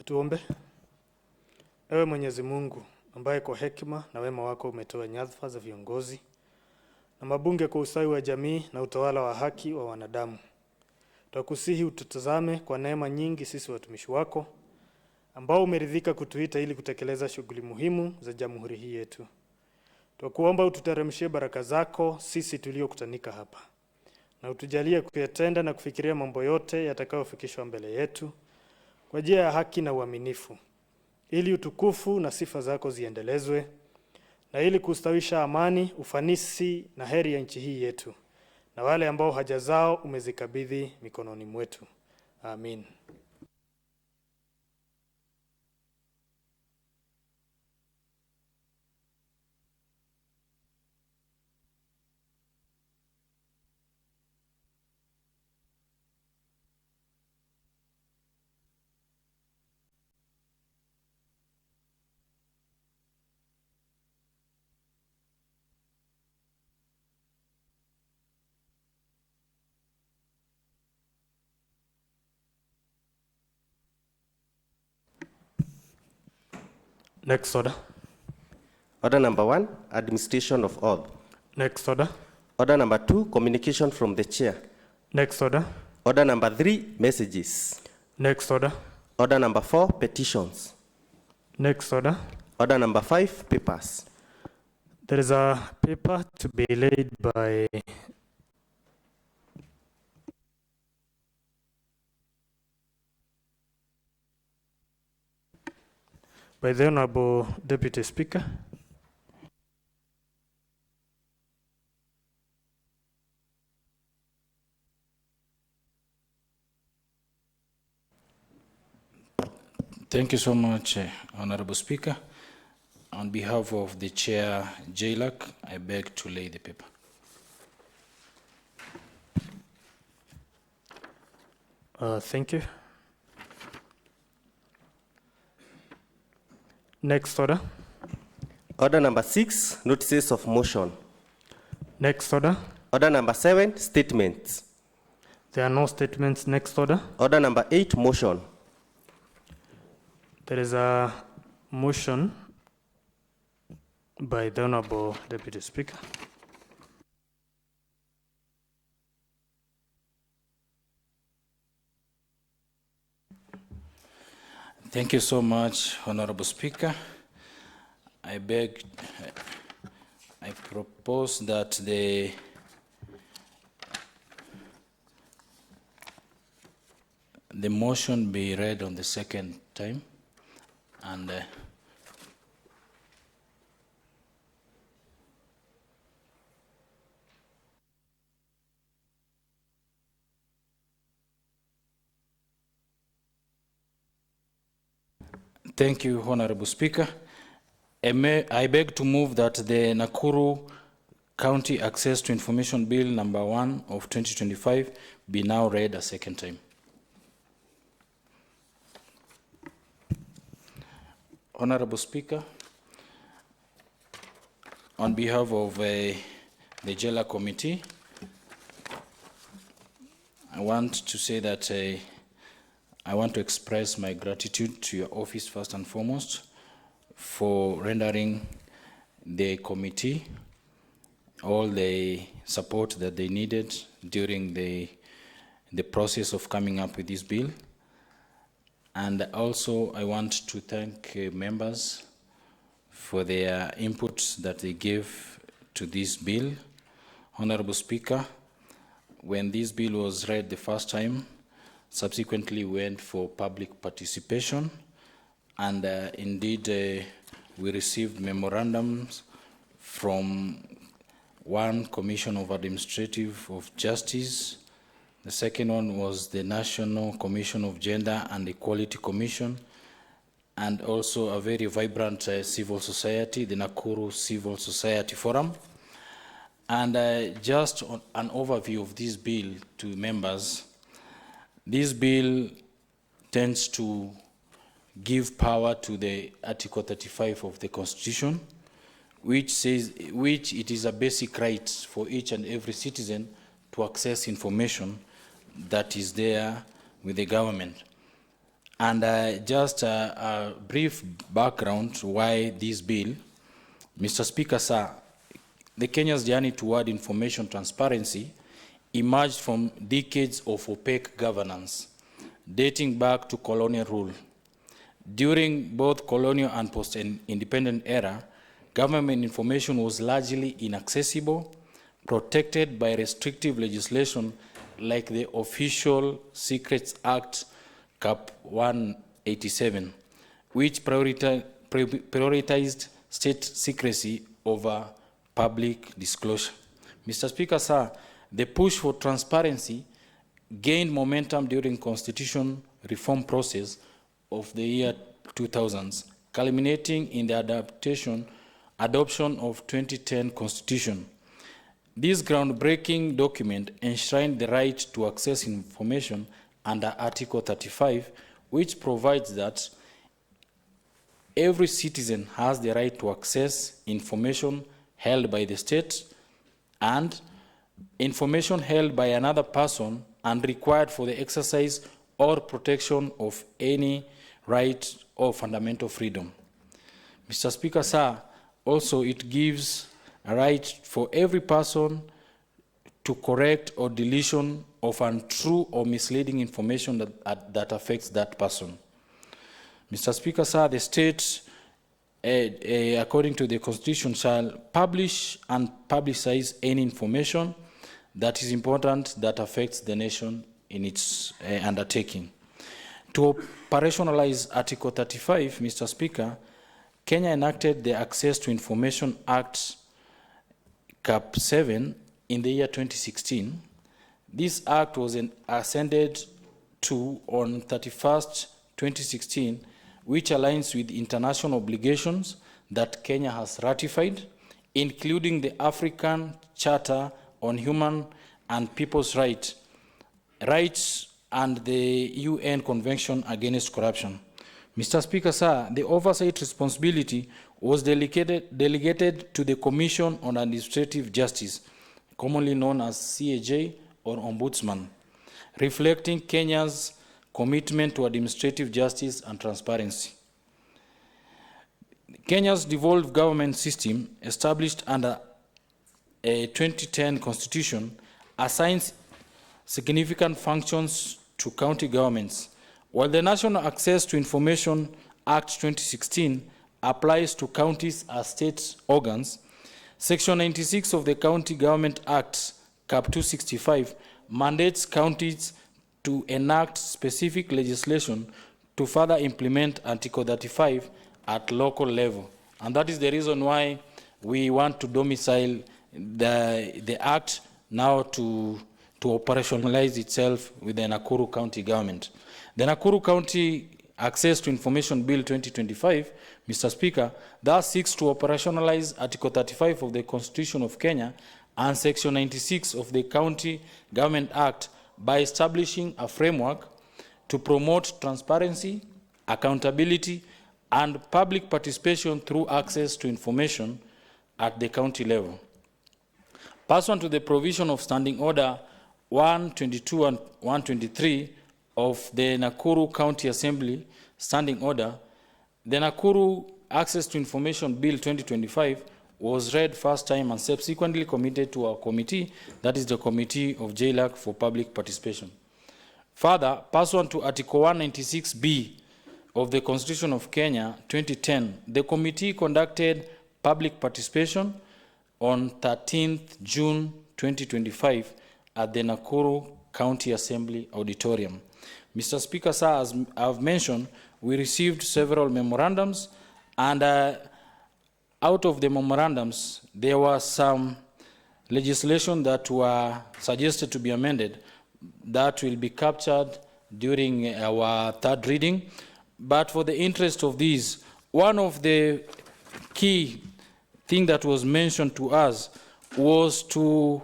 Tuombe. Ewe Mwenyezi Mungu, ambaye kwa hekima na wema wako umetoa nyadhifa za viongozi na mabunge kwa ustawi wa jamii na utawala wa haki wa wanadamu, twakusihi ututazame kwa neema nyingi sisi watumishi wako, ambao umeridhika kutuita ili kutekeleza shughuli muhimu za jamhuri hii yetu. Twakuomba ututeremshie baraka zako sisi tuliokutanika hapa, na utujalie kuyatenda na kufikiria mambo yote yatakayofikishwa mbele yetu kwa njia ya haki na uaminifu, ili utukufu na sifa zako ziendelezwe, na ili kustawisha amani, ufanisi na heri ya nchi hii yetu, na wale ambao haja zao umezikabidhi mikononi mwetu. Amin. Next order. Order number 1, administration of oath. Next order. Order number 2, communication from the chair. Next order. Order number 3, messages. Next order. Order number 4, petitions. Next order. Order number 5, papers. There is a paper to be laid by the Honorable Deputy Speaker. Thank you so much, Honorable Speaker. On behalf of the Chair, JLAC, I beg to lay the paper. Thank you. Next order. Order number 6, notices of motion. Next order. Order number 7, statements. There are no statements. Next order. Order number 8, motion. There is a motion by the Honorable Deputy Speaker. Thank you so much, Honorable Speaker. I propose that the motion be read on the second time, and thank you, Honorable Speaker. I beg to move that the Nakuru County Access to Information Bill number 1 of 2025 be now read a second time. Honorable Speaker, on behalf of the JLA Committee, I want to say that I want to express my gratitude to your office first and foremost for rendering the committee all the support that they needed during the process of coming up with this bill. And also I want to thank members for their inputs that they gave to this bill. Honorable Speaker, when this bill was read the first time, subsequently went for public participation, and indeed we received memorandums from one Commission of Administrative of Justice. The second one was the National Commission of Gender and Equality Commission, and also a very vibrant civil society, the Nakuru Civil Society Forum. And just an overview of this bill to members. This bill tends to give power to the Article 35 of the Constitution, which says it is a basic right for each and every citizen to access information that is there with the government. And just a brief background why this bill. Mr. Speaker, sir, the Kenya's journey toward information transparency emerged from decades of opaque governance, dating back to colonial rule. During both colonial and post-independent era, government information was largely inaccessible, protected by restrictive legislation like the Official Secrets Act Cap 187, which prioritized state secrecy over public disclosure. Mr. Speaker, sir, the push for transparency gained momentum during constitution reform process of the year 2000s, culminating in the adoption of 2010 Constitution. This groundbreaking document enshrined the right to access information under Article 35, which provides that every citizen has the right to access information held by the state and information held by another person and required for the exercise or protection of any right or fundamental freedom. Mr. Speaker, sir, also it gives a right for every person to correct or deletion of untrue or misleading information that affects that person. Mr. Speaker, sir, the state, according to the Constitution, shall publish and publicize any information that is important that affects the nation in its undertaking. To operationalize Article 35, Mr. Speaker, Kenya enacted the Access to Information Act Cap 7 in the year 2016. This act was ascended to on 31st 2016, which aligns with international obligations that Kenya has ratified, including the African Charter on Human and People's Rights and the UN Convention Against Corruption. Mr. Speaker, sir, the oversight responsibility was delegated to the Commission on Administrative Justice, commonly known as CAJ or Ombudsman, reflecting Kenya's commitment to administrative justice and transparency. Kenya's devolved government system, established under a 2010 Constitution, assigns significant functions to county governments, while the National Access to Information Act 2016 applies to counties as state organs. Section 96 of the County Government Act, Cap 265, mandates counties to enact specific legislation to further implement Article 35 at local level. And that is the reason why we want to domicile the Act now to operationalize itself with the Nakuru County government. The Nakuru County Access to Information Bill 2025, Mr. Speaker, thus seeks to operationalize Article 35 of the Constitution of Kenya and Section 96 of the County Government Act by establishing a framework to promote transparency, accountability, and public participation through access to information at the county level. Pursuant to the provision of Standing Order 122 and 123 of the Nakuru County Assembly Standing Order, the Nakuru Access to Information Bill 2025 was read first time and subsequently committed to our committee, that is the Committee of JLAC for Public Participation. Further, pursuant to Article 196B of the Constitution of Kenya 2010, the committee conducted public participation on 13th June 2025 at the Nakuru County Assembly Auditorium. Mr. Speaker, sir, as I've mentioned, we received several memorandums, and out of the memorandums, there was some legislation that were suggested to be amended that will be captured during our third reading. But for the interest of these, one of the key things that was mentioned to us was to,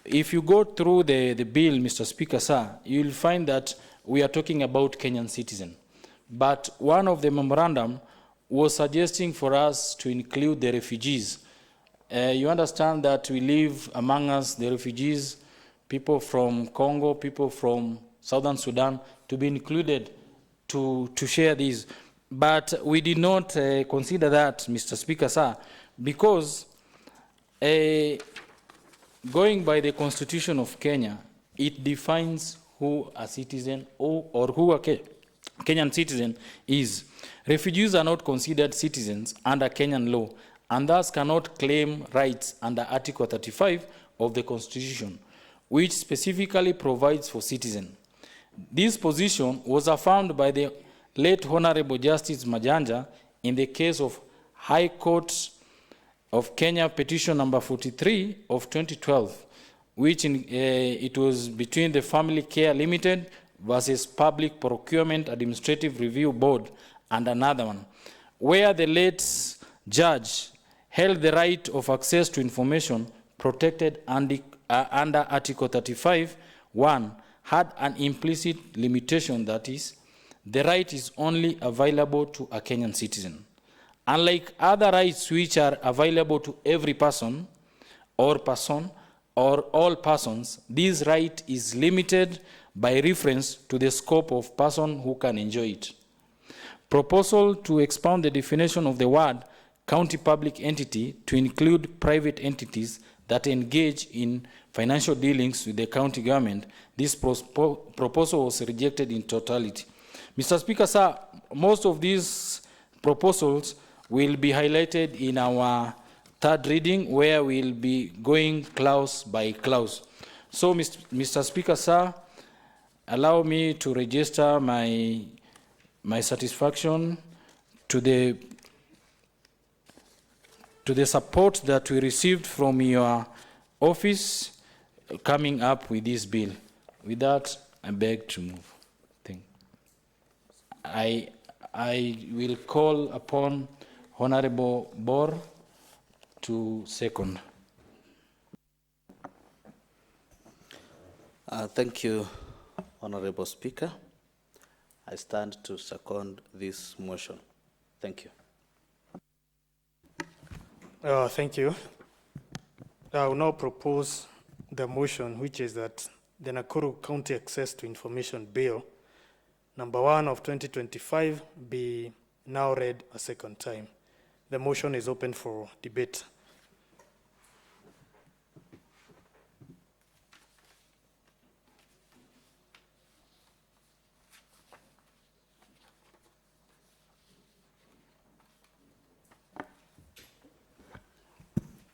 if you go through the bill, Mr. Speaker, sir, you'll find that we are talking about Kenyan citizens. But one of the memorandum was suggesting for us to include the refugees. You understand that we live among us, the refugees, people from Congo, people from Southern Sudan to be included to share these. But we did not consider that, Mr. Speaker, sir, because going by the Constitution of Kenya, it defines who a citizen or who a Kenyan citizen is. Refugees are not considered citizens under Kenyan law and thus cannot claim rights under Article 35 of the Constitution, which specifically provides for citizens. This position was affirmed by the late Honorable Justice Majanja in the case of High Court of Kenya Petition number 43 of 2012, which it was between the Family Care Limited versus Public Procurement Administrative Review Board and another one, where the late judge held the right of access to information protected under Article 35(1) had an implicit limitation, that is, the right is only available to a Kenyan citizen. Unlike other rights which are available to every person or all persons, this right is limited by reference to the scope of person who can enjoy it. Proposal to expand the definition of the word county public entity to include private entities that engage in financial dealings with the county government. This proposal was rejected in totality. Mr. Speaker, sir, most of these proposals will be highlighted in our third reading, where we'll be going clause by clause. So, Mr. Speaker, sir, allow me to register my satisfaction to the support that we received from your office coming up with this bill. With that, I beg to move. I will call upon Honorable Bor to second. Thank you, Honorable Speaker. I stand to second this motion. Thank you. Thank you. I will now propose the motion, which is that the Nakuru County Access to Information Bill, number 1 of 2025, be now read a second time. The motion is open for debate.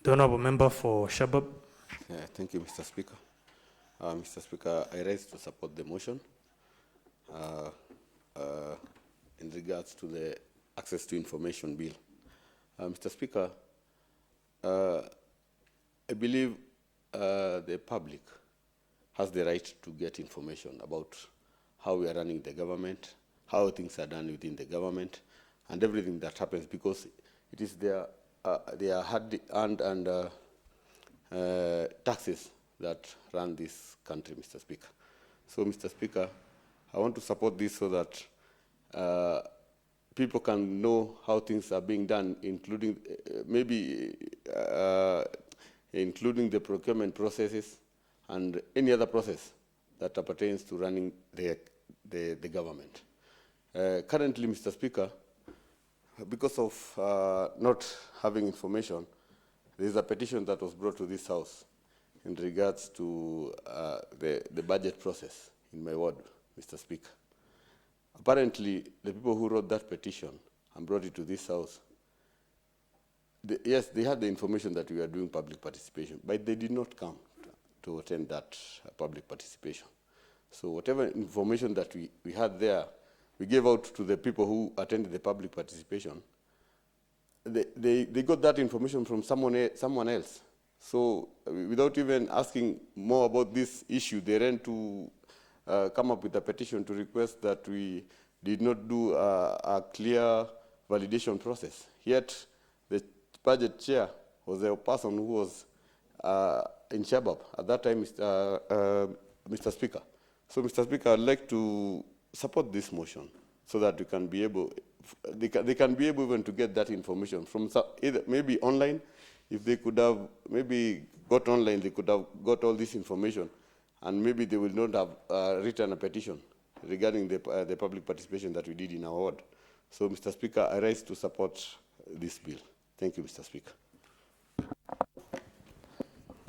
The Honourable Member for Shabab. Thank you, Mr. Speaker. Mr. Speaker, I rise to support the motion in regards to the Access to Information Bill. Mr. Speaker, I believe the public has the right to get information about how we are running the government, how things are done within the government, and everything that happens, because it is their hard-earned and taxes that run this country, Mr. Speaker. So, Mr. Speaker, I want to support this so that people can know how things are being done, including including the procurement processes and any other process that pertains to running the government. Currently, Mr. Speaker, because of not having information, there is a petition that was brought to this House in regards to the budget process in my ward, Mr. Speaker. Apparently, the people who wrote that petition and brought it to this House, yes, they had the information that we were doing public participation, but they did not come to attend that public participation. So whatever information that we had there, we gave out to the people who attended the public participation. They got that information from someone else. So without even asking more about this issue, they ran to come up with a petition to request that we did not do a clear validation process. Yet the budget chair was a person who was in Shabab at that time, Mr. Speaker. So, Mr. Speaker, I'd like to support this motion so that we can be able, they can be able even to get that information from either maybe online. If they could have maybe got online, they could have got all this information and maybe they will not have written a petition regarding the public participation that we did in our ward. So, Mr. Speaker, I rise to support this bill. Thank you, Mr. Speaker.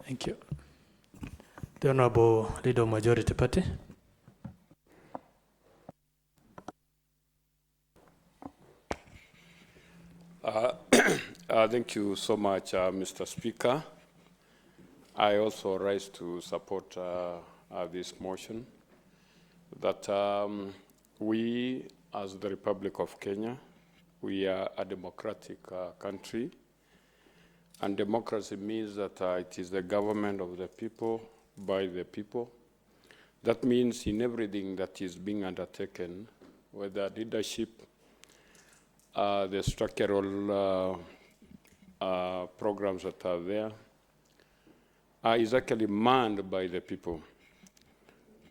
Thank you. The Honorable Leader of Majority Party. Thank you so much, Mr. Speaker. I also rise to support this motion that we, as the Republic of Kenya, we are a democratic country, and democracy means that it is the government of the people, by the people. That means in everything that is being undertaken, whether leadership, the structural programs that are there, is actually manned by the people.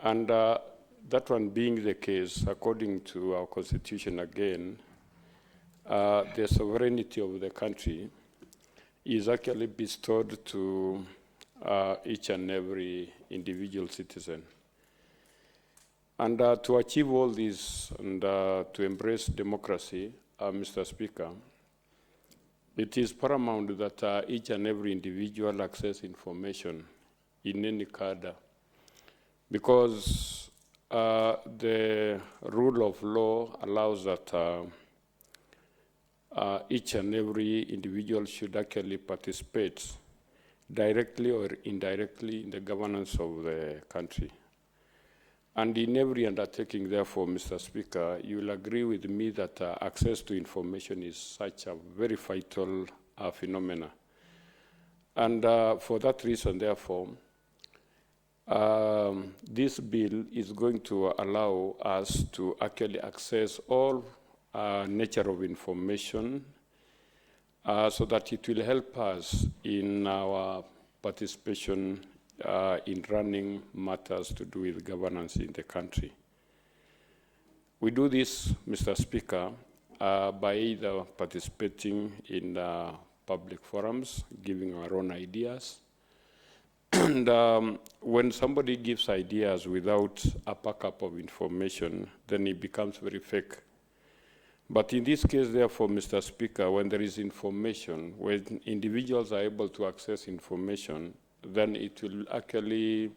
And that one being the case, according to our constitution again, the sovereignty of the country is actually bestowed to each and every individual citizen. And to achieve all this and to embrace democracy, Mr. Speaker, it is paramount that each and every individual access information in any cadre, because the rule of law allows that each and every individual should actually participate directly or indirectly in the governance of the country. And in every undertaking, therefore, Mr. Speaker, you will agree with me that access to information is such a very vital phenomena. And for that reason, therefore, this bill is going to allow us to actually access all nature of information so that it will help us in our participation in running matters to do with governance in the country. We do this, Mr. Speaker, by either participating in public forums, giving our own ideas, and when somebody gives ideas without a backup of information, then it becomes very fake. But in this case, therefore, Mr. Speaker, when there is information, when individuals are able to access information, then it will actually,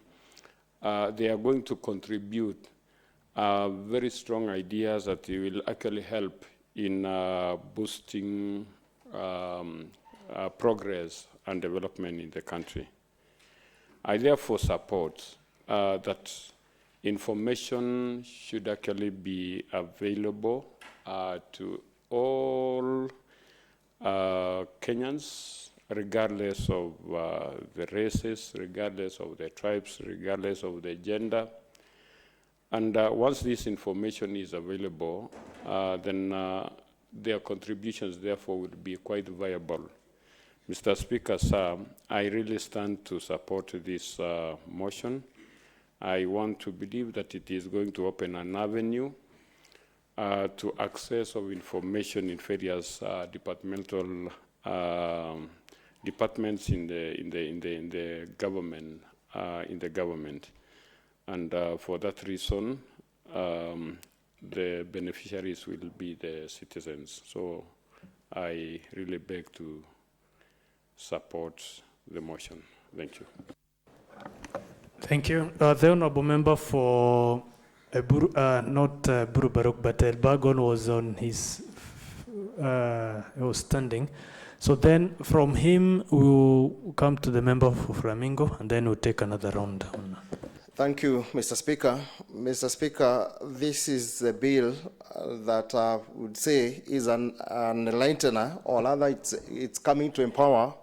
they are going to contribute very strong ideas that will actually help in boosting progress and development in the country. I therefore support that information should actually be available to all Kenyans, regardless of the races, regardless of the tribes, regardless of the gender. And once this information is available, then their contributions, therefore, will be quite viable. Mr. Speaker, sir, I really stand to support this motion. I want to believe that it is going to open an avenue to access of information in various departmental departments in the government, and for that reason, the beneficiaries will be the citizens. So I really beg to support the motion. Thank you. Thank you. The Honorable Member for not Buru Baruk, but Elbagon was on his, was standing. So then from him, we'll come to the member for Flamingo, and then we'll take another round. Thank you, Mr. Speaker. Mr. Speaker, this is a bill that I would say is an enlightener, or rather it's coming to empower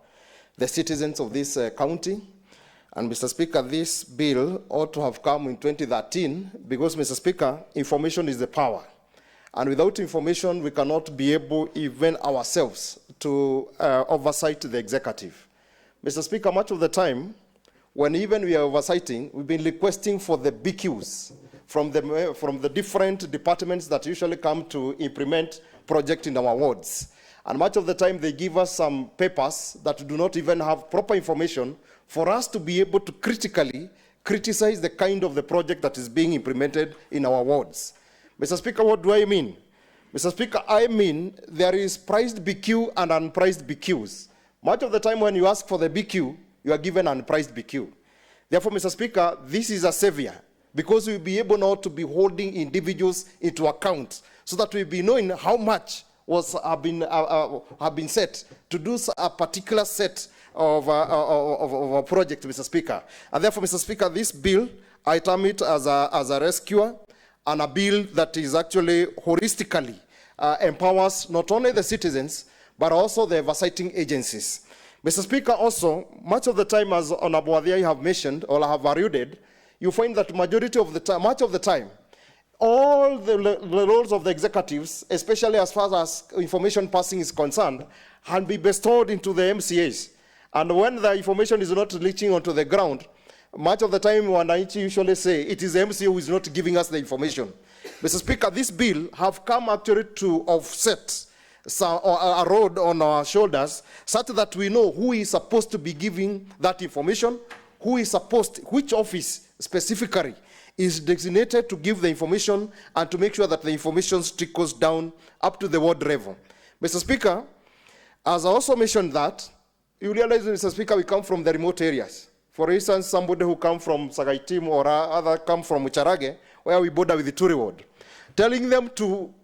the citizens of this county. And Mr. Speaker, this bill ought to have come in 2013 because, Mr. Speaker, information is the power. And without information, we cannot be able, even ourselves, to oversight the executive. Mr. Speaker, much of the time, when even we are oversighting, we've been requesting for the BQs from the different departments that usually come to implement projects in our wards. And much of the time, they give us some papers that do not even have proper information for us to be able to critically criticize the kind of the project that is being implemented in our wards. Mr. Speaker, what do I mean? Mr. Speaker, I mean there is priced BQ and unpriced BQs. Much of the time when you ask for the BQ, you are given unpriced BQ. Therefore, Mr. Speaker, this is a savior, because we'll be able now to be holding individuals into account so that we'll be knowing how much have been set to do a particular set of a project, Mr. Speaker. And therefore, Mr. Speaker, this bill, I term it as a rescuer, and a bill that is actually holistically empowers not only the citizens, but also the oversighting agencies. Mr. Speaker, also, much of the time, as Honorable Adhiai have mentioned, or have alluded, you find that majority of the time, much of the time, all the roles of the executives, especially as far as information passing is concerned, can be bestowed into the MCAs. And when the information is not reaching onto the ground, much of the time, Wananchi usually say, it is the MCA who is not giving us the information. Mr. Speaker, this bill have come actually to offset a road on our shoulders, such that we know who is supposed to be giving that information, who is supposed, which office specifically is designated to give the information and to make sure that the information trickles down up to the ward level. Mr. Speaker, as I also mentioned that, you realize, Mr. Speaker, we come from the remote areas. For instance, somebody who come from Sagaitim or other come from Ucharage, where we border with the Turi ward. Telling them to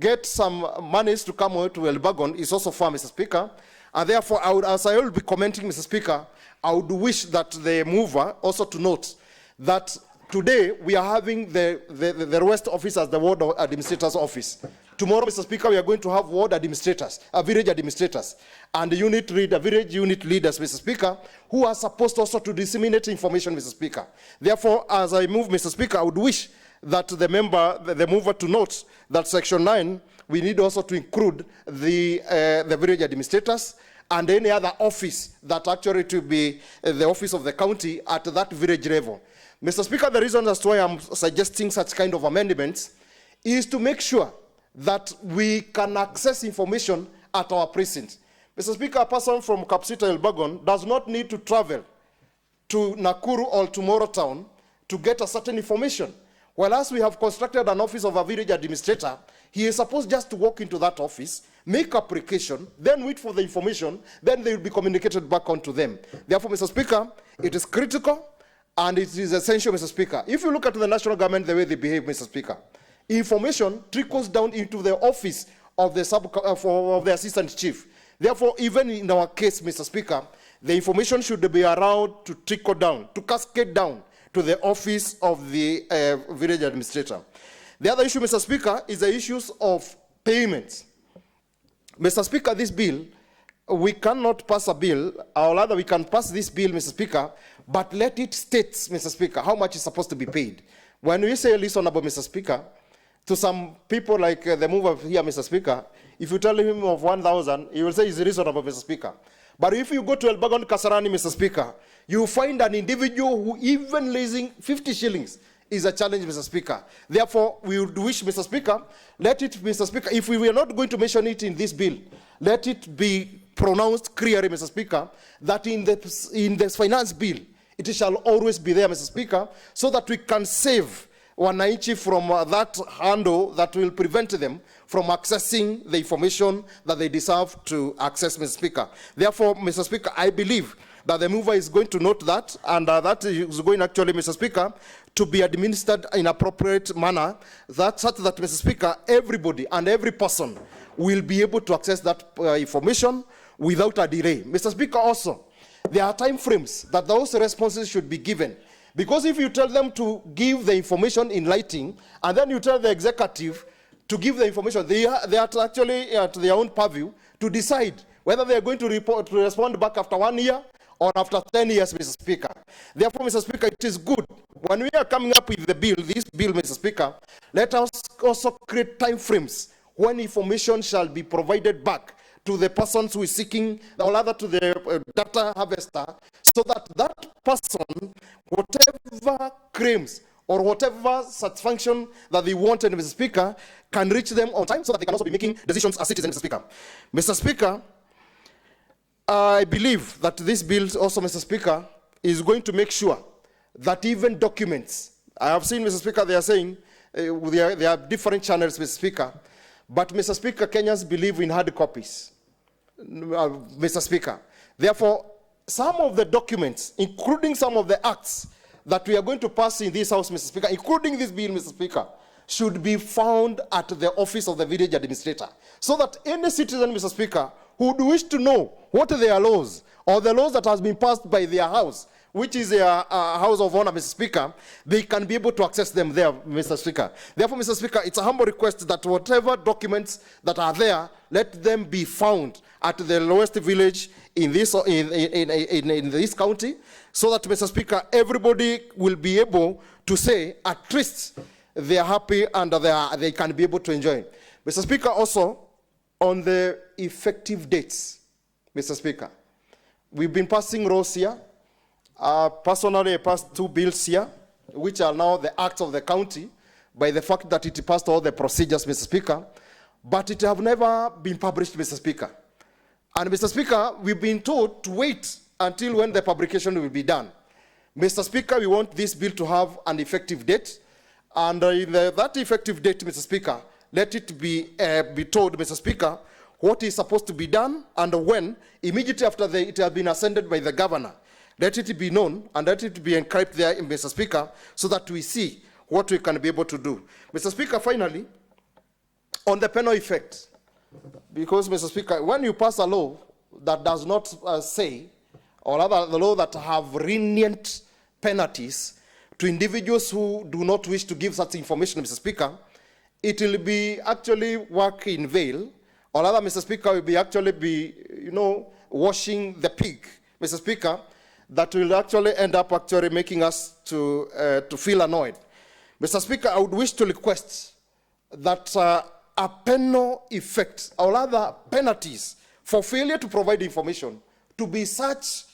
get some monies to come out to Elbagon is also far, Mr. Speaker. And therefore, as I will be commenting, Mr. Speaker, I would wish that the mover also to note that today we are having the West office as the ward administrator's office. Tomorrow, Mr. Speaker, we are going to have ward administrators, village administrators, and village unit leaders, Mr. Speaker, who are supposed also to disseminate information, Mr. Speaker. Therefore, as I move, Mr. Speaker, I would wish that the mover to note that Section 9, we need also to include the village administrators and any other office that actually to be the office of the county at that village level. Mr. Speaker, the reason as to why I'm suggesting such kind of amendments is to make sure that we can access information at our precinct. Mr. Speaker, a person from Kapsita Elbagon does not need to travel to Nakuru or to Moro Town to get a certain information. Whereas we have constructed an office of a village administrator, he is supposed just to walk into that office, make application, then wait for the information, then they will be communicated back onto them. Therefore, Mr. Speaker, it is critical and it is essential, Mr. Speaker. If you look at the national government, the way they behave, Mr. Speaker, information trickles down into the office of the assistant chief. Therefore, even in our case, Mr. Speaker, the information should be allowed to trickle down, to cascade down to the office of the village administrator. The other issue, Mr. Speaker, is the issues of payments. Mr. Speaker, this bill, we cannot pass a bill, or rather we can pass this bill, Mr. Speaker, but let it state, Mr. Speaker, how much is supposed to be paid. When we say reasonable, Mr. Speaker, to some people like the mover here, Mr. Speaker, if you tell him of 1,000, he will say it's reasonable, Mr. Speaker. But if you go to Elbagon Kasarani, Mr. Speaker, you find an individual who even raising 50 shillings is a challenge, Mr. Speaker. Therefore, we would wish, Mr. Speaker, let it, Mr. Speaker, if we were not going to mention it in this bill, let it be pronounced clearly, Mr. Speaker, that in the finance bill, it shall always be there, Mr. Speaker, so that we can save Wananchi from that handle that will prevent them from accessing the information that they deserve to access, Mr. Speaker. Therefore, Mr. Speaker, I believe that the mover is going to note that, and that is going actually, Mr. Speaker, to be administered in appropriate manner, such that, Mr. Speaker, everybody and every person will be able to access that information without a delay. Mr. Speaker, also, there are time frames that those responses should be given. Because if you tell them to give the information in writing, and then you tell the executive to give the information, they are actually at their own purview to decide whether they are going to respond back after 1 year or after 10 years, Mr. Speaker. Therefore, Mr. Speaker, it is good. When we are coming up with the bill, this bill, Mr. Speaker, let us also create time frames when information shall be provided back to the persons who is seeking, or rather to the data harvester, so that that person, whatever claims or whatever satisfaction that they wanted, Mr. Speaker, can reach them on time so that they can also be making decisions as citizens, Mr. Speaker. Mr. Speaker, I believe that this bill also, Mr. Speaker, is going to make sure that even documents, I have seen, Mr. Speaker, they are saying there are different channels, Mr. Speaker, but, Mr. Speaker, Kenyans believe in hard copies, Mr. Speaker. Therefore, some of the documents, including some of the acts that we are going to pass in this House, Mr. Speaker, including this bill, Mr. Speaker, should be found at the office of the village administrator, so that any citizen, Mr. Speaker, who would wish to know what are their laws, or the laws that has been passed by their house, which is their house of honor, Mr. Speaker, they can be able to access them there, Mr. Speaker. Therefore, Mr. Speaker, it's a humble request that whatever documents that are there, let them be found at the lowest village in this county, so that, Mr. Speaker, everybody will be able to say at least they are happy and they can be able to enjoy. Mr. Speaker, also on the effective dates, Mr. Speaker, we've been passing laws here. Personally, I passed 2 bills here, which are now the acts of the county, by the fact that it passed all the procedures, Mr. Speaker, but it have never been published, Mr. Speaker. And, Mr. Speaker, we've been told to wait until when the publication will be done. Mr. Speaker, we want this bill to have an effective date, and in that effective date, Mr. Speaker, let it be told, Mr. Speaker, what is supposed to be done and when, immediately after it has been ascended by the governor. Let it be known and let it be inscribed there, Mr. Speaker, so that we see what we can be able to do. Mr. Speaker, finally, on the penal effect, because, Mr. Speaker, when you pass a law that does not say, or rather the law that have lenient penalties to individuals who do not wish to give such information, Mr. Speaker, it will be actually work in vain, or rather, Mr. Speaker, will be actually be, washing the pig, Mr. Speaker, that will actually end up actually making us to feel annoyed. Mr. Speaker, I would wish to request that a penal effect, or rather penalties, for failure to provide information to be such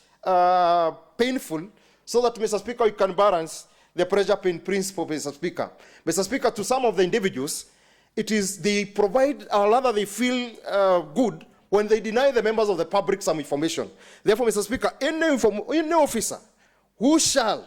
painful, so that, Mr. Speaker, you can balance the pressure-pain principle, Mr. Speaker. Mr. Speaker, to some of the individuals, it is they provide, or rather they feel good when they deny the members of the public some information. Therefore, Mr. Speaker, any officer who shall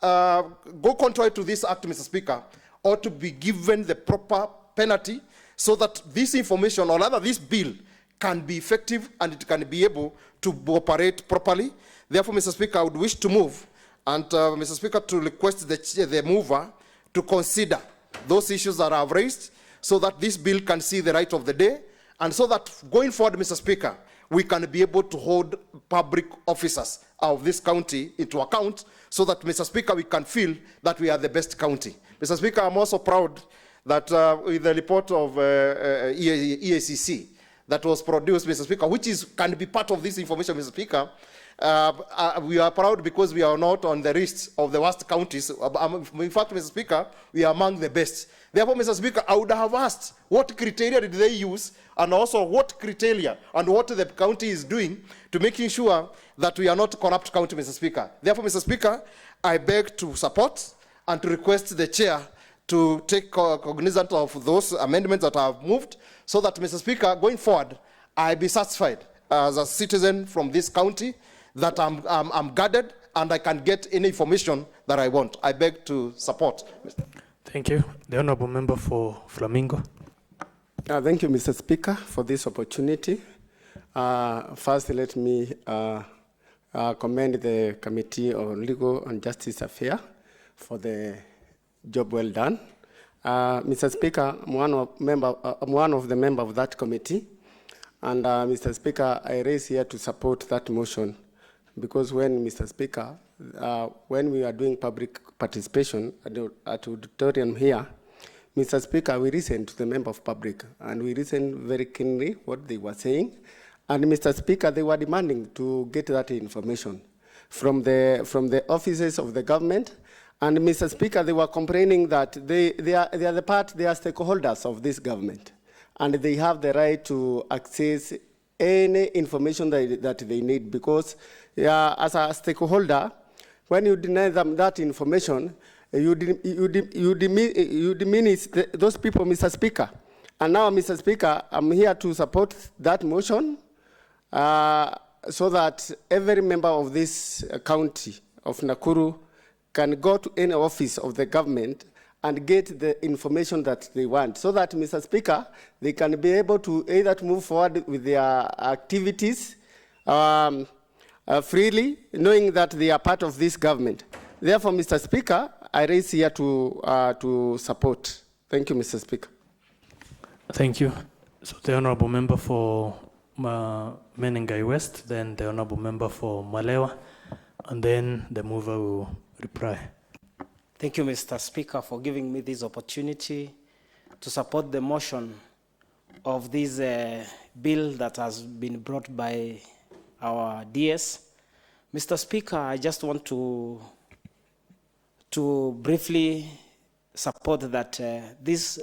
go contrary to this act, Mr. Speaker, ought to be given the proper penalty, so that this information, or rather this bill, can be effective and it can be able to operate properly. Therefore, Mr. Speaker, I would wish to move, and Mr. Speaker, to request the mover to consider those issues that I have raised, so that this bill can see the light of the day, and so that going forward, Mr. Speaker, we can be able to hold public officers of this county into account, so that, Mr. Speaker, we can feel that we are the best county. Mr. Speaker, I'm also proud that with the report of EACC that was produced, Mr. Speaker, which can be part of this information, Mr. Speaker, we are proud because we are not on the list of the worst counties. In fact, Mr. Speaker, we are among the best. Therefore, Mr. Speaker, I would have asked what criteria did they use, and also what criteria and what the county is doing to making sure that we are not a corrupt county, Mr. Speaker. Therefore, Mr. Speaker, I beg to support and to request the chair to take cognizance of those amendments that I have moved, so that, Mr. Speaker, going forward, I be satisfied as a citizen from this county that I'm guarded and I can get any information that I want. I beg to support. Thank you. The Honourable Member for Flamingo. Thank you, Mr. Speaker, for this opportunity. First, let me commend the Committee on Legal and Justice Affairs for the job well done. Mr. Speaker, I'm one of the members of that committee, and Mr. Speaker, I raise here to support that motion, because when, Mr. Speaker, when we are doing public participation at auditorium here, Mr. Speaker, we listened to the member of public, and we listened very keenly what they were saying. And Mr. Speaker, they were demanding to get that information from the offices of the government. And Mr. Speaker, they were complaining that they are stakeholders of this government, and they have the right to access any information that they need, because as a stakeholder, when you deny them that information, you diminish those people, Mr. Speaker. And now, Mr. Speaker, I'm here to support that motion so that every member of this county of Nakuru can go to any office of the government and get the information that they want, so that, Mr. Speaker, they can be able to either to move forward with their activities freely, knowing that they are part of this government. Therefore, Mr. Speaker, I raise here to support. Thank you, Mr. Speaker. Thank you. So the Honourable Member for Menengai West, then the Honourable Member for Malewa, and then the mover will reply. Thank you, Mr. Speaker, for giving me this opportunity to support the motion of this bill that has been brought by our DS. Mr. Speaker, I just want to briefly support that this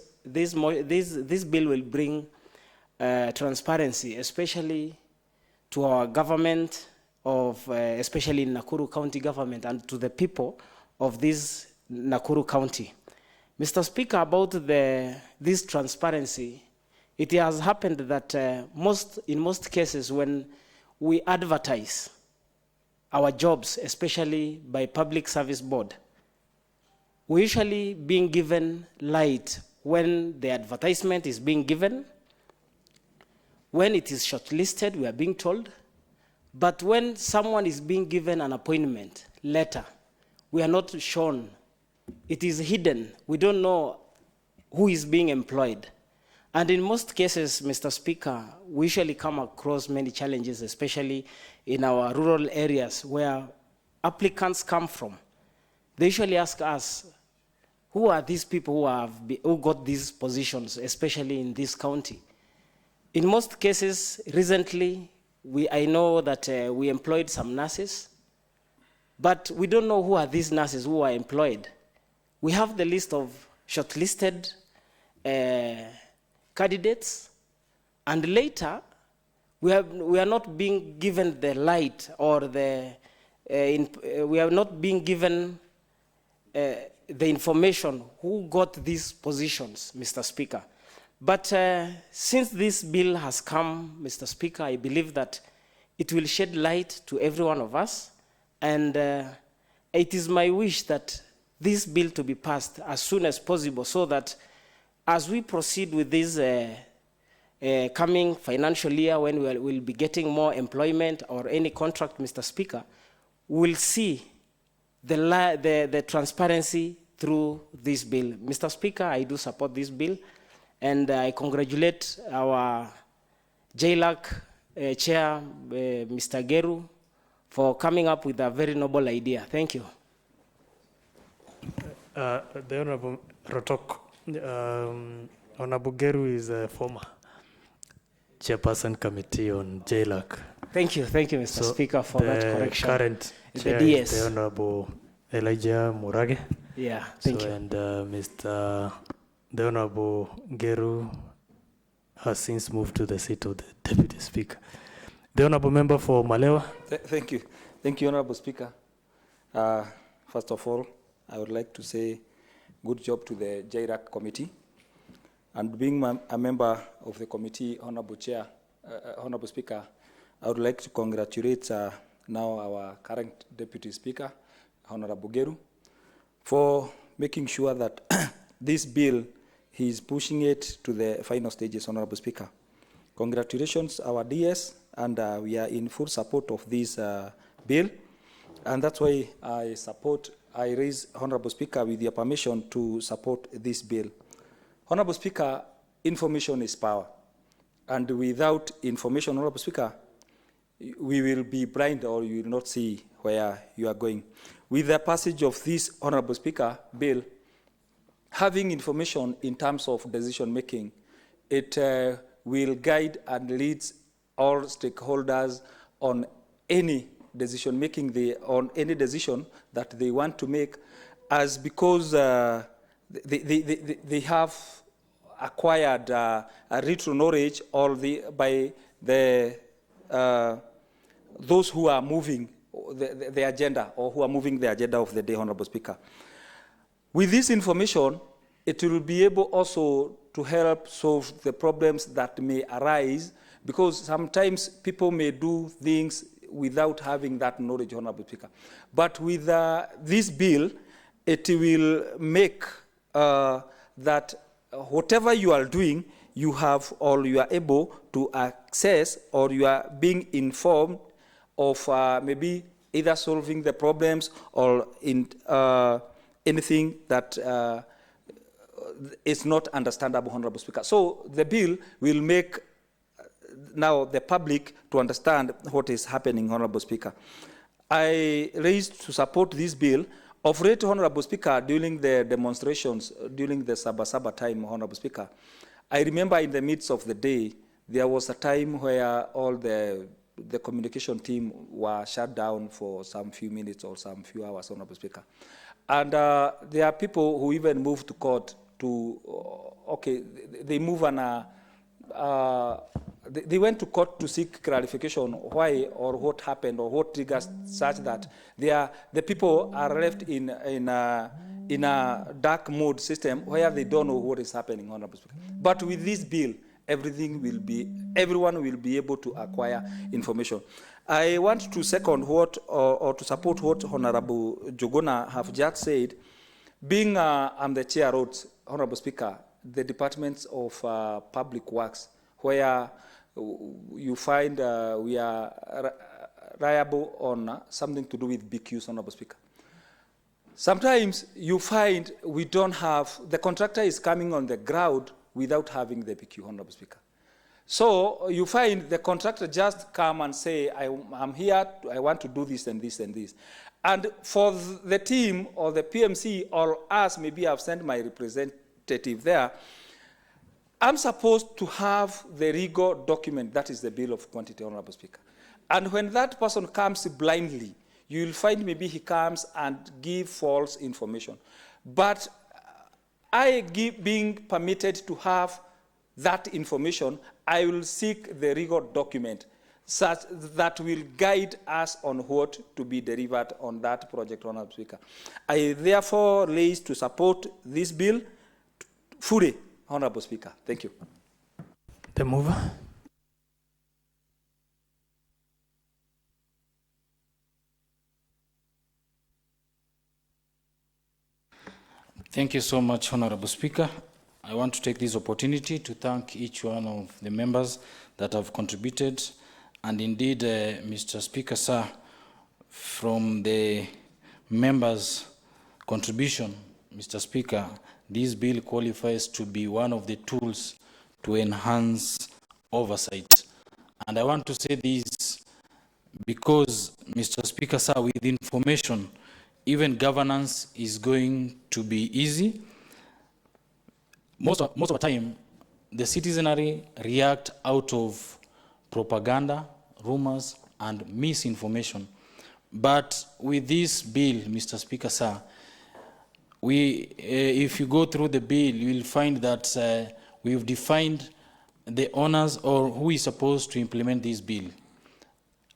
bill will bring transparency, especially to our government of, especially in Nakuru County government, and to the people of this Nakuru County. Mr. Speaker, about this transparency, it has happened that in most cases when we advertise our jobs, especially by Public Service Board, we usually being given light when the advertisement is being given, when it is shortlisted, we are being told, but when someone is being given an appointment letter, we are not shown. It is hidden. We don't know who is being employed. And in most cases, Mr. Speaker, we usually come across many challenges, especially in our rural areas where applicants come from. They usually ask us, who are these people who got these positions, especially in this county? In most cases, recently, I know that we employed some nurses, but we don't know who are these nurses who are employed. We have the list of shortlisted candidates, and later we are not being given the light, or we are not being given the information who got these positions, Mr. Speaker. But since this bill has come, Mr. Speaker, I believe that it will shed light to every one of us, and it is my wish that this bill to be passed as soon as possible, so that as we proceed with this coming financial year, when we'll be getting more employment or any contract, Mr. Speaker, we'll see the transparency through this bill. Mr. Speaker, I do support this bill, and I congratulate our JLAC chair, Mr. Geru, for coming up with a very noble idea. Thank you. The Honourable Rotok, Honourable Geru is a former chairperson committee on JLAC. Thank you, Mr. Speaker, for that correction. Current chair the is the Honourable Elijah Murage. Yeah, thank you. And the Honourable Geru has since moved to the seat of the Deputy Speaker. The Honourable Member for Malewa. Thank you, Honourable Speaker. First of all, I would like to say good job to the JRAC committee. And being a member of the committee, Honourable Chair, Honourable Speaker, I would like to congratulate now our current Deputy Speaker, Honourable Geru, for making sure that this bill, he is pushing it to the final stages, Honourable Speaker. Congratulations, our DS, and we are in full support of this bill. And that's why I raise, Honourable Speaker, with your permission, to support this bill. Honourable Speaker, information is power. And without information, Honourable Speaker, we will be blind, or you will not see where you are going. With the passage of this, Honourable Speaker, bill, having information in terms of decision making, it will guide and lead all stakeholders on any decision making, on any decision that they want to make, as because they have acquired a retro knowledge, or by those who are moving the agenda, or who are moving the agenda of the day, Honourable Speaker. With this information, it will be able also to help solve the problems that may arise, because sometimes people may do things without having that knowledge, Honorable Speaker. But with this bill, it will make that whatever you are doing, you have or you are able to access or you are being informed of maybe either solving the problems or in anything that is not understandable, Honorable Speaker. So the bill will make now the public to understand what is happening, Honorable Speaker. I raised to support this bill. Of late, Honorable Speaker, during the demonstrations, during the Sabasaba time, Honorable Speaker, I remember in the midst of the day, there was a time where all the communication team were shut down for some few minutes or some few hours, Honorable Speaker. And there are people who even moved to court to, they move on they went to court to seek clarification why or what happened or what triggers such that the people are left in a dark mode system where they don't know what is happening, Honorable Speaker. But with this bill, everyone will be able to acquire information. I want to second what or to support what Honorable Jogona have just said. Being I'm the chair roads, Honorable Speaker, the departments of public works, where you find we are liable on something to do with BQs, Honorable Speaker. Sometimes you find we don't have, the contractor is coming on the ground without having the BQ, Honorable Speaker. So you find the contractor just come and say, I'm here, I want to do this and this and this. And for the team or the PMC or us, maybe I've sent my representative there, I'm supposed to have the legal document, that is the bill of quantity, Honorable Speaker. And when that person comes blindly, you'll find maybe he comes and give false information. But being permitted to have that information, I will seek the legal document such that will guide us on what to be delivered on that project, Honorable Speaker. I therefore raise to support this bill fully, Honorable Speaker. Thank you. The mover. Thank you so much, Honorable Speaker. I want to take this opportunity to thank each one of the members that have contributed. And indeed, Mr. Speaker, sir, from the members' contribution, Mr. Speaker, this bill qualifies to be one of the tools to enhance oversight. And I want to say this because, Mr. Speaker, sir, with information, even governance is going to be easy. Most of the time, the citizenry react out of propaganda, rumors, and misinformation. But with this bill, Mr. Speaker, sir, if you go through the bill, you will find that we've defined the owners or who is supposed to implement this bill.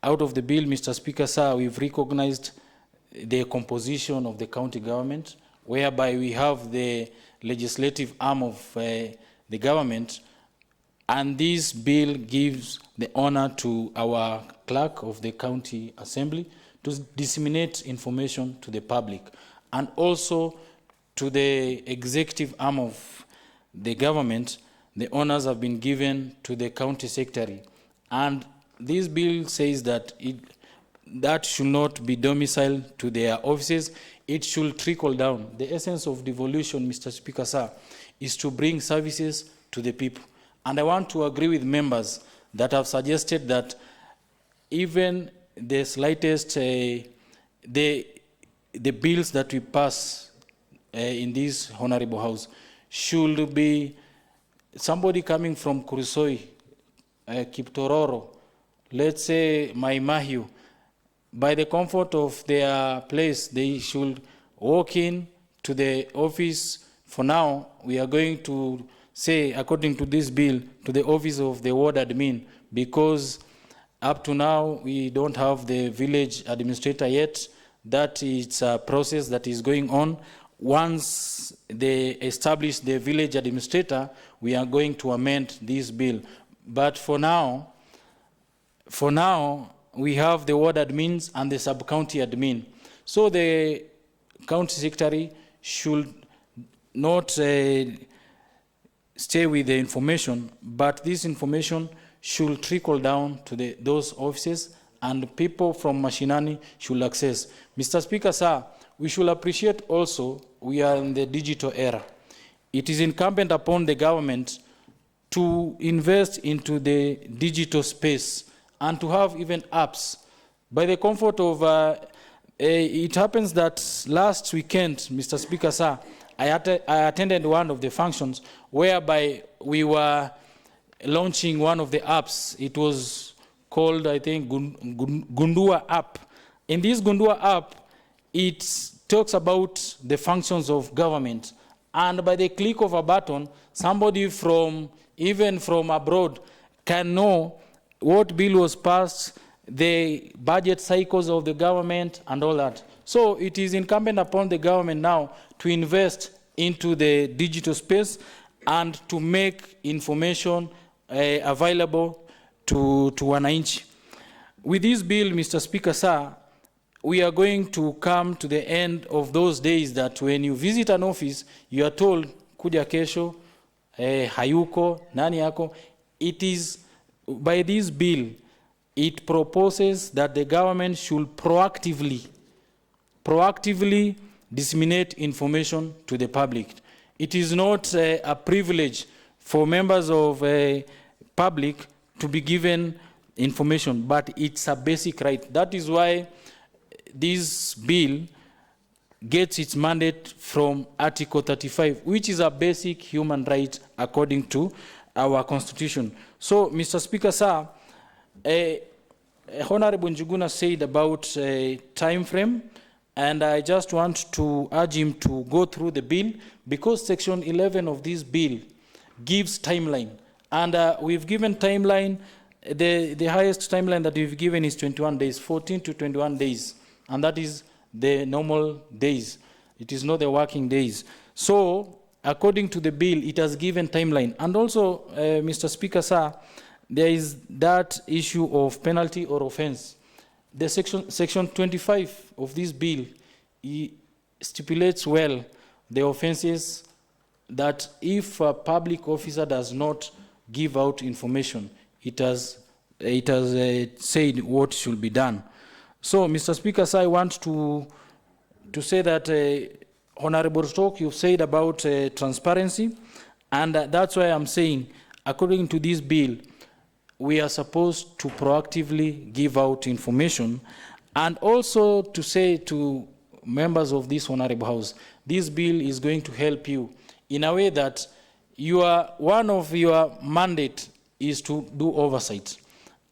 Out of the bill, Mr. Speaker, sir, we've recognized the composition of the county government, whereby we have the legislative arm of the government, and this bill gives the honor to our clerk of the county assembly to disseminate information to the public, and also to the executive arm of the government. The honors have been given to the county secretary, and this bill says that that should not be domiciled to their offices. It should trickle down. The essence of devolution, Mr. Speaker, sir, is to bring services to the people. And I want to agree with members that have suggested that even the slightest, the bills that we pass in this honorable house should be somebody coming from Kurusoi, Kiptororo, let's say Maimahiu. By the comfort of their place, they should walk in to the office. For now, we are going to say, according to this bill, to the office of the ward admin, because up to now, we don't have the village administrator yet. That is a process that is going on. Once they establish the village administrator, we are going to amend this bill. But for now, we have the ward admins and the sub-county admin. So the county secretary should not stay with the information, but this information should trickle down to those offices, and people from mashinani should access. Mr. Speaker, sir, we should appreciate also we are in the digital era. It is incumbent upon the government to invest into the digital space and to have even apps. By the comfort of, it happens that last weekend, Mr. Speaker, sir, I attended one of the functions whereby we were launching one of the apps. It was called, I think, Gundua app. In this Gundua app, it talks about the functions of government. And by the click of a button, somebody even from abroad can know what bill was passed, the budget cycles of the government, and all that. So it is incumbent upon the government now to invest into the digital space and to make information available to wananchi. With this bill, Mr. Speaker, sir, we are going to come to the end of those days that when you visit an office, you are told, kuja kesho, hayuko, nani yako. It is, by this bill, it proposes that the government should proactively disseminate information to the public. It is not a privilege for members of public to be given information, but it's a basic right. That is why this bill gets its mandate from Article 35, which is a basic human right according to our Constitution. So, Mr. Speaker, sir, Honorable Njuguna said about time frame, and I just want to urge him to go through the bill, because Section 11 of this bill gives timeline. And we've given timeline, the highest timeline that we've given is 21 days, 14 to 21 days. And that is the normal days. It is not the working days. So, according to the bill, it has given timeline. And also, Mr. Speaker, sir, there is that issue of penalty or offense. The section 25 of this bill stipulates well the offenses that if a public officer does not give out information, it has said what should be done. So, Mr. Speaker, sir, I want to say that Honorable Stock, you've said about transparency, and that's why I'm saying, according to this bill, we are supposed to proactively give out information, and also to say to members of this Honorable House, this bill is going to help you in a way that one of your mandate is to do oversight.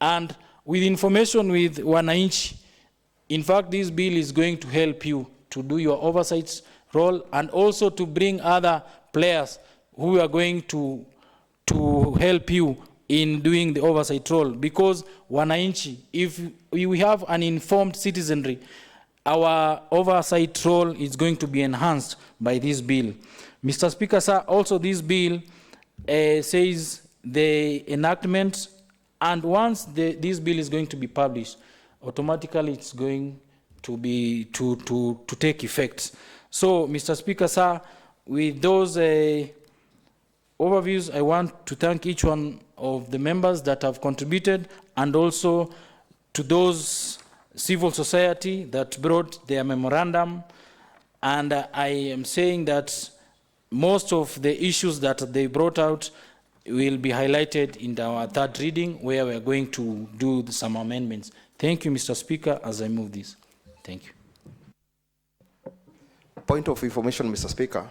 And with information with wananchi, in fact, this bill is going to help you to do your oversight role, and also to bring other players who are going to help you in doing the oversight role. Because wananchi, if we have an informed citizenry, our oversight role is going to be enhanced by this bill. Mr. Speaker, sir, also this bill says the enactment, and once this bill is going to be published, automatically it's going to be to take effect. So, Mr. Speaker, sir, with those overviews, I want to thank each one of the members that have contributed, and also to those civil society that brought their memorandum. And I am saying that most of the issues that they brought out will be highlighted in our third reading, where we are going to do some amendments. Thank you, Mr. Speaker, as I move this. Thank you. Point of information, Mr. Speaker.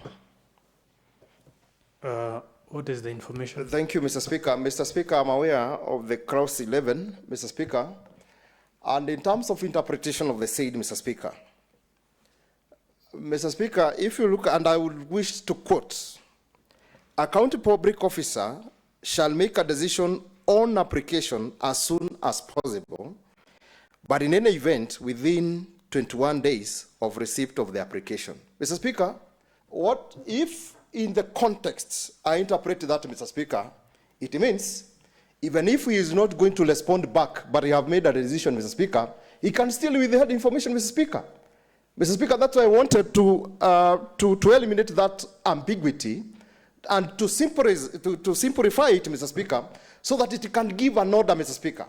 What is the information? Thank you, Mr. Speaker. Mr. Speaker, I'm aware of the Clause 11, Mr. Speaker. And in terms of interpretation of the said, Mr. Speaker, if you look, and I would wish to quote, a county public officer shall make a decision on application as soon as possible, but in any event within 21 days of receipt of the application. Mr. Speaker, what if in the context I interpret that, Mr. Speaker, it means Even if he is not going to respond back, but he have made a decision, Mr. Speaker, he can still withhold information, Mr. Speaker. Mr. Speaker, that's why I wanted to eliminate that ambiguity and to simplify it, Mr. Speaker, so that it can give an order, Mr. Speaker.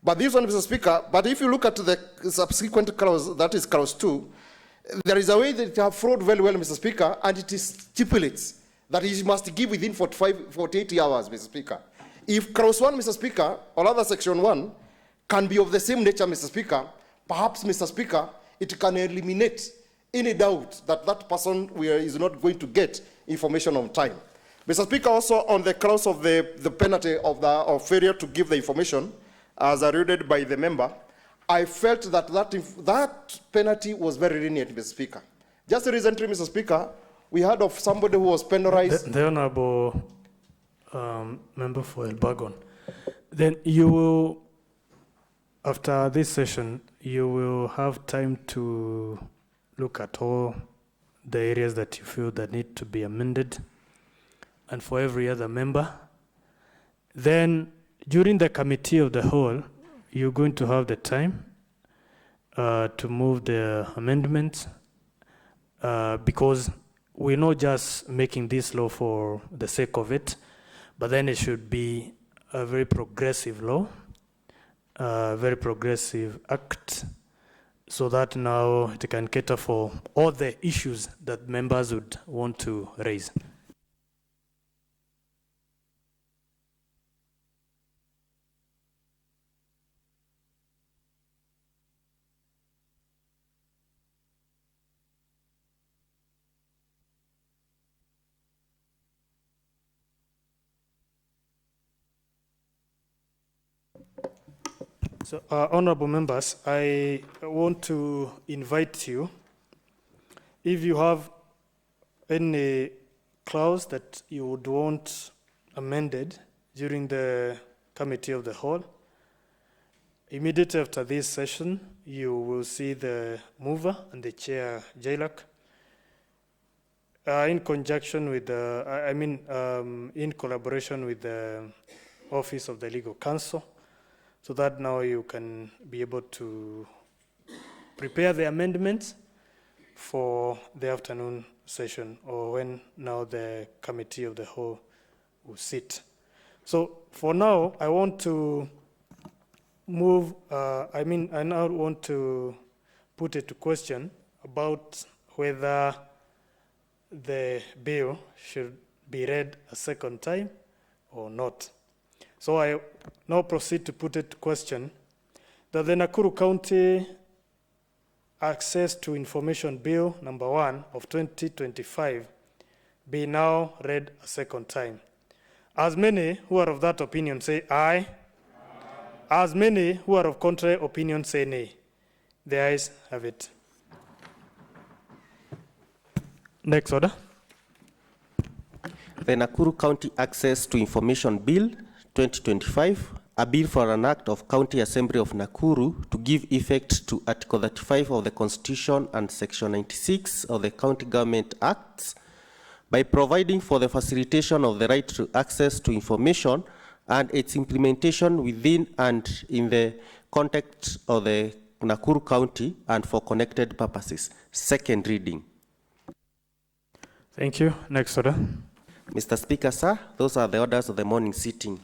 But this one, Mr. Speaker, but if you look at the subsequent clause, that is clause 2, there is a way that you have fraud very well, Mr. Speaker, and it stipulates that he must give within 48 hours, Mr. Speaker. If clause 1, Mr. Speaker, or rather section 1, can be of the same nature, Mr. Speaker, perhaps, Mr. Speaker, it can eliminate any doubt that that person is not going to get information on time. Mr. Speaker, also on the clause of the penalty of failure to give the information, as alluded by the member, I felt that that penalty was very lenient, Mr. Speaker. Just recently, Mr. Speaker, we heard of somebody who was penalized. The Honorable Member for Elbagon. Then you will, after this session, you will have time to look at all the areas that you feel that need to be amended, and for every other member. Then, during the committee of the whole, you're going to have the time to move the amendments because we're not just making this law for the sake of it, but then it should be a very progressive law, a very progressive act, so that now it can cater for all the issues that members would want to raise. So, honorable members, I want to invite you, if you have any clause that you would want amended during the committee of the whole, immediately after this session, you will see the mover and the chair, JLAC, in conjunction with in collaboration with the Office of the Legal Counsel, so that now you can be able to prepare the amendments for the afternoon session, or when now the committee of the whole will sit. So for now, I want to move, I now want to put it to question about whether the bill should be read a second time or not. So I now proceed to put it to question that the Nakuru County Access to Information Bill number 1 of 2025 be now read a second time. As many who are of that opinion say aye. As many who are of contrary opinion say nay. The ayes have it. Next order. The Nakuru County Access to Information Bill 2025, a bill for an act of County Assembly of Nakuru to give effect to Article 35 of the Constitution and Section 96 of the County Government Acts by providing for the facilitation of the right to access to information and its implementation within and in the context of the Nakuru County and for connected purposes. Second reading. Thank you. Next order. Mr. Speaker, sir, those are the orders of the morning sitting.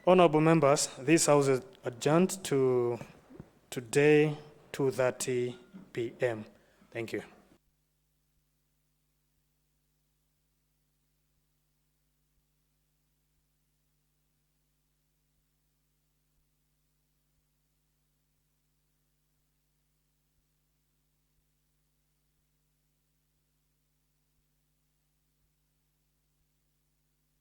Honorable members, this House is adjourned to today, 2:30 p.m. Thank you.